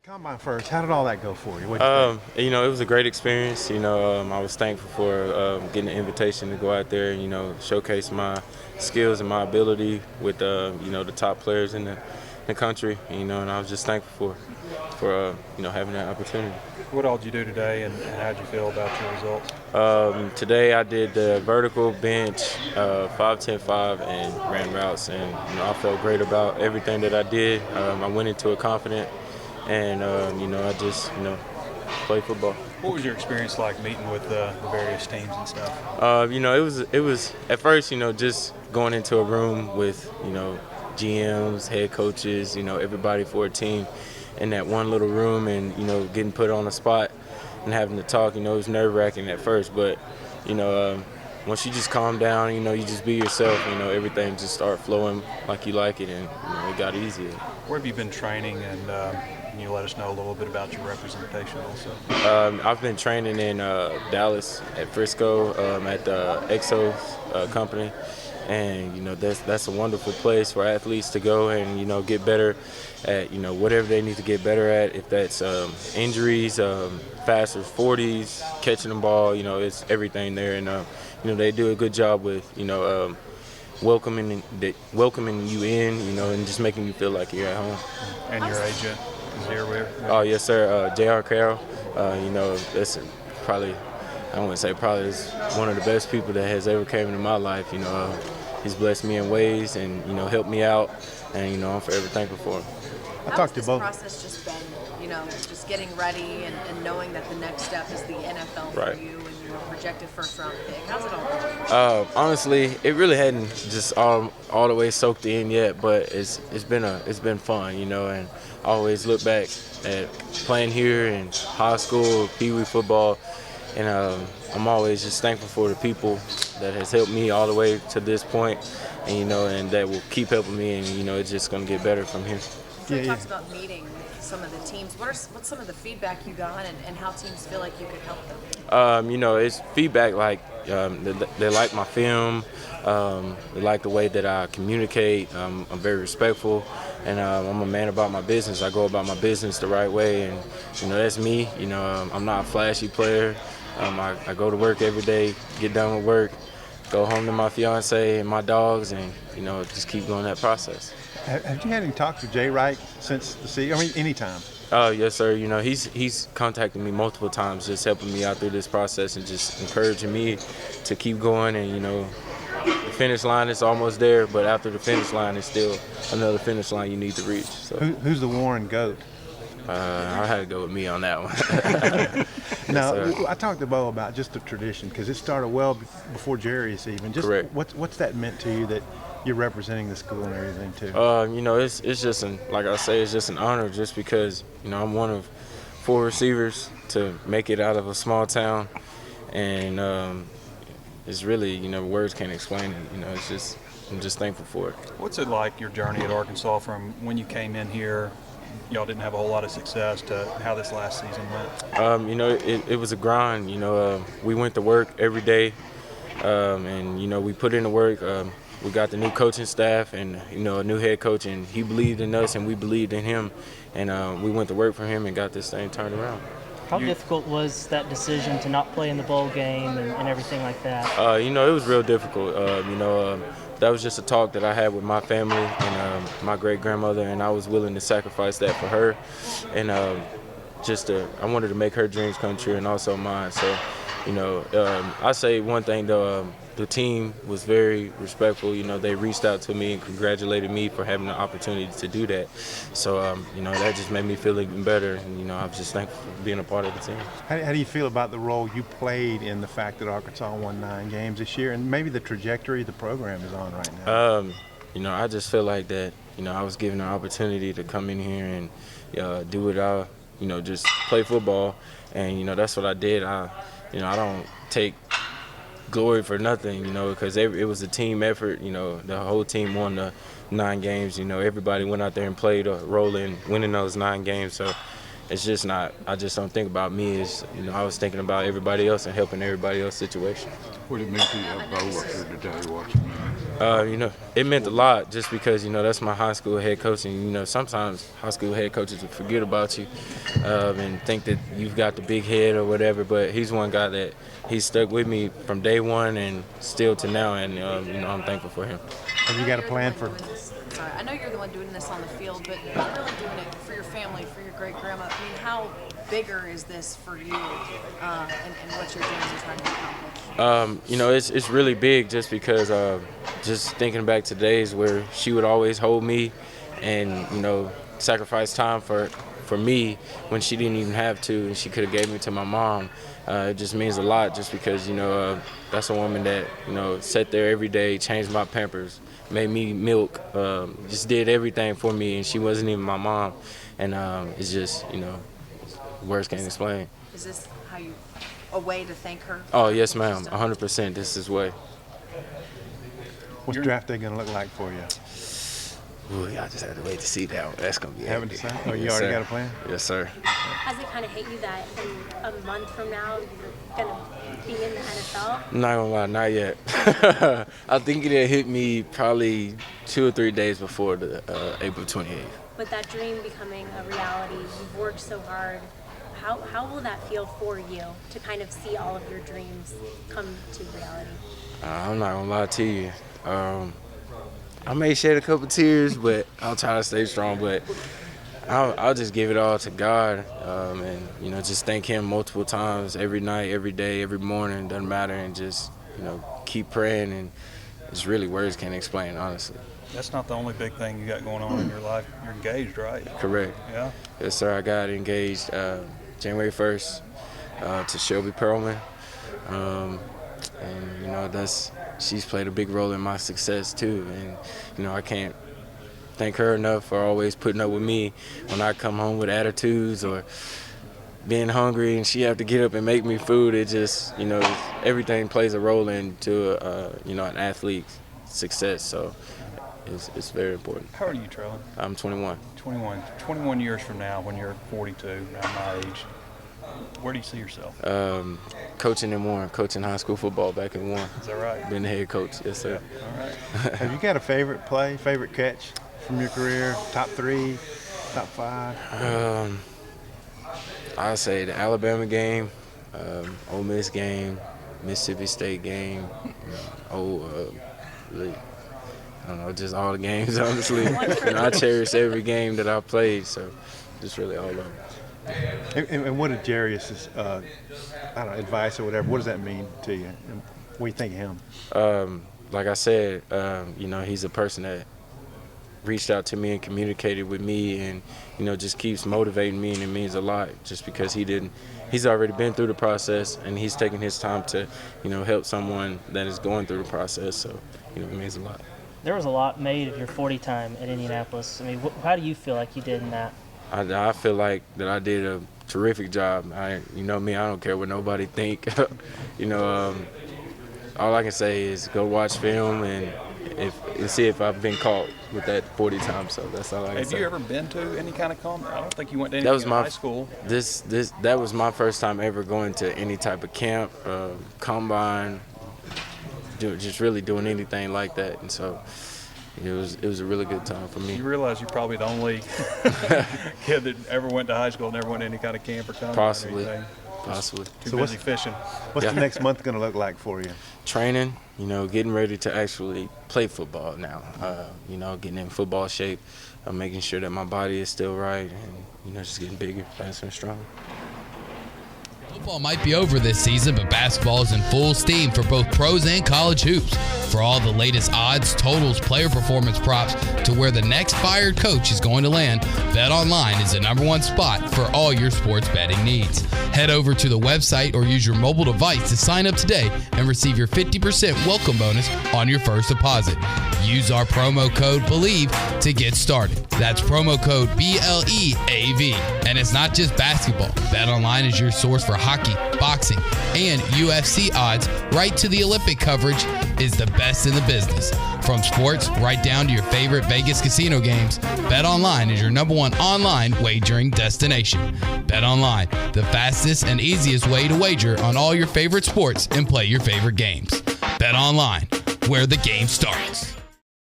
Combine first, how did all that go for you? It was a great experience. I was thankful for getting the invitation to go out there and, showcase my skills and my ability with, the top players in the country, and I was just thankful for having that opportunity. What all did you do today, and how did you feel about your results? Today I did the vertical bench, 5, 10, 5, and ran routes, and, I felt great about everything that I did. I went into it confident, and, I just, played football. What was your experience like meeting with the various teams and stuff? It was at first, just going into a room with, GMs, head coaches, everybody for a team in that one little room, and, getting put on the spot and having to talk, it was nerve-wracking at first, but, once you just calm down, you just be yourself, everything just start flowing like you like it, and, it got easier. Where have you been training, and can you let us know a little bit about your representation also? I've been training in Dallas at Frisco at the Exos company, and that's a wonderful place for athletes to go and get better at whatever they need to get better at. If that's injuries, faster 40s, catching the ball, it's everything there, and they do a good job with welcoming you in, and just making you feel like you're at home. And your agent is here with you? Oh, yes, sir. J.R. Carroll, that's probably, I wouldn't say probably, is one of the best people that has ever came into my life. He's blessed me in ways and, helped me out, and, I'm forever thankful for him. How has this process just been, just getting ready and knowing that the next step is the NFL for you, and you're a projected first-round pick? How's it all going? Honestly, it really hadn't just all the way soaked in yet, but it's been fun, and I always look back at playing here in high school, Pee Wee football, and I'm always just thankful for the people that has helped me all the way to this point, and and that will keep helping me, and it's just gonna get better from here. So you talked about meeting some of the teams. What's some of the feedback you got, and how teams feel like you could help them? It's feedback like they like my film, they like the way that I communicate. I'm very respectful, and I'm a man about my business. I go about my business the right way, and that's me. I'm not a flashy player. I go to work every day, get done with work, go home to my fiance and my dogs, and just keep going that process. Have you had any talks with Jay Wright since the season? I mean, anytime. Yes, sir. He's contacted me multiple times, just helping me out through this process and just encouraging me to keep going. And the finish line is almost there, but after the finish line is still another finish line you need to reach. So who's the Warren GOAT? I had to go with me on that one. Now, I talked to Bo about just the tradition, because it started well before Jerry's even. Just correct. What's that meant to you, that you're representing the school and everything too? It's just like I say, it's just an honor, just because I'm one of 4 receivers to make it out of a small town, and it's really words can't explain it. I'm just thankful for it. What's it like, your journey at Arkansas, from when you came in here? Y'all didn't have a whole lot of success, to how this last season went? It was a grind. We went to work every day, and we put in the work. We got the new coaching staff and a new head coach, and he believed in us and we believed in him, and we went to work for him and got this thing turned around. How difficult was that decision to not play in the bowl game and everything like that? It was real difficult. That was just a talk that I had with my family and my great-grandmother, and I was willing to sacrifice that for her, and I wanted to make her dreams come true and also mine. So, I say one thing though, the team was very respectful. They reached out to me and congratulated me for having the opportunity to do that. So, that just made me feel even better, and I was just thankful for being a part of the team. How do you feel about the role you played in the fact that Arkansas won 9 games this year, and maybe the trajectory the program is on right now? I just feel like that, I was given an opportunity to come in here and do it all, just play football, and, that's what I did. I don't take glory for nothing, because it was a team effort. The whole team won the 9 games. Everybody went out there and played a role in winning those 9 games. So it's just not, I just don't think about me. As I was thinking about everybody else and helping everybody else's situation. What did it mean to you to have Bo up here today watching you? It meant a lot just because, that's my high school head coach. And, sometimes high school head coaches will forget about you and think that you've got the big head or whatever. But he's one guy that he's stuck with me from day one and still to now. And, I'm thankful for him. Have you got a plan for? Sorry, I know you're the one doing this on the field, but you're really doing it for your family, for your great grandma. I mean, how bigger is this for you and what you're doing and trying to accomplish? It's really big just because just thinking back to days where she would always hold me and, sacrifice time for me when she didn't even have to, and she could have gave me to my mom. It just means a lot just because, that's a woman that, sat there every day, changed my Pampers, made me milk, just did everything for me, and she wasn't even my mom. And it's just, words can't explain. Is this a way to thank her? Oh, yes, ma'am, 100%. This is way. What's draft day going to look like for you? Ooh, y'all just have to wait to see that. That's going to be Haven't hectic. decided? Oh, you already got a plan? Yes, sir. Does it kind of hit you that in a month from now you're going to be in the NFL? I'm not going to lie, not yet. I think it hit me probably 2 or 3 days before the April 28th. With that dream becoming a reality, you've worked so hard. How will that feel for you to kind of see all of your dreams come to reality? I'm not going to lie to you. I may shed a couple tears, but I'll try to stay strong. But I'll just give it all to God, and just thank Him multiple times, every night, every day, every morning. Doesn't matter, and just keep praying. And it's really words can't explain, honestly. That's not the only big thing you got going on in your life. You're engaged, right? Correct. Yeah. Yes, sir. I got engaged January 1st to Shelby Perlman, and she's played a big role in my success too. And I can't thank her enough for always putting up with me when I come home with attitudes or being hungry, and she have to get up and make me food. It just everything plays a role into an athlete's success. So it's very important. How old are you, Treylon? I'm 21. 21 years from now, when you're 42, around my age, where do you see yourself? Coaching in Warren, coaching high school football back in Warren. Is that right? Been the head coach, yes, sir. Yeah. All right. Have you got a favorite play, favorite catch from your career? Top 3, top 5? I'd say the Alabama game, Ole Miss game, Mississippi State game, I don't know, just all the games, honestly. I cherish every game that I played, so just really all of them. And what did Jarius's, advice or whatever, what does that mean to you? And what do you think of him? Like I said, he's a person that reached out to me and communicated with me and, just keeps motivating me, and it means a lot just because he's already been through the process and he's taking his time to, help someone that is going through the process. So, it means a lot. There was a lot made of your 40 time at Indianapolis. I mean, how do you feel like you did in that? I feel like that I did a terrific job. Me, I don't care what nobody think. All I can say is go watch film and see if I've been caught with that 40 times. So that's all I can say. Have you ever been to any kind of I don't think you went to any high school. That was my first time ever going to any type of camp, combine, just really doing anything like that. And so it was a really good time for me. You realize you're probably the only kid that ever went to high school, never went to any kind of camp or combine. Possibly. Or anything. Possibly. Too busy fishing. What's the next month going to look like for you? Training, getting ready to actually play football now. Getting in football shape, making sure that my body is still right, and just getting bigger, faster, and stronger. Football might be over this season, but basketball is in full steam for both pros and college hoops. For all the latest odds, totals, player performance props, to where the next fired coach is going to land, BetOnline is the #1 spot for all your sports betting needs. Head over to the website or use your mobile device to sign up today and receive your 50% welcome bonus on your first deposit. Use our promo code BELIEVE to get started. That's promo code BLEAV. And it's not just basketball. BetOnline is your source for hockey, boxing, and UFC odds, right to the Olympic coverage, is the best in the business. From sports right down to your favorite Vegas casino games, BetOnline is your #1 online wagering destination. BetOnline, the fastest and easiest way to wager on all your favorite sports and play your favorite games. BetOnline, where the game starts.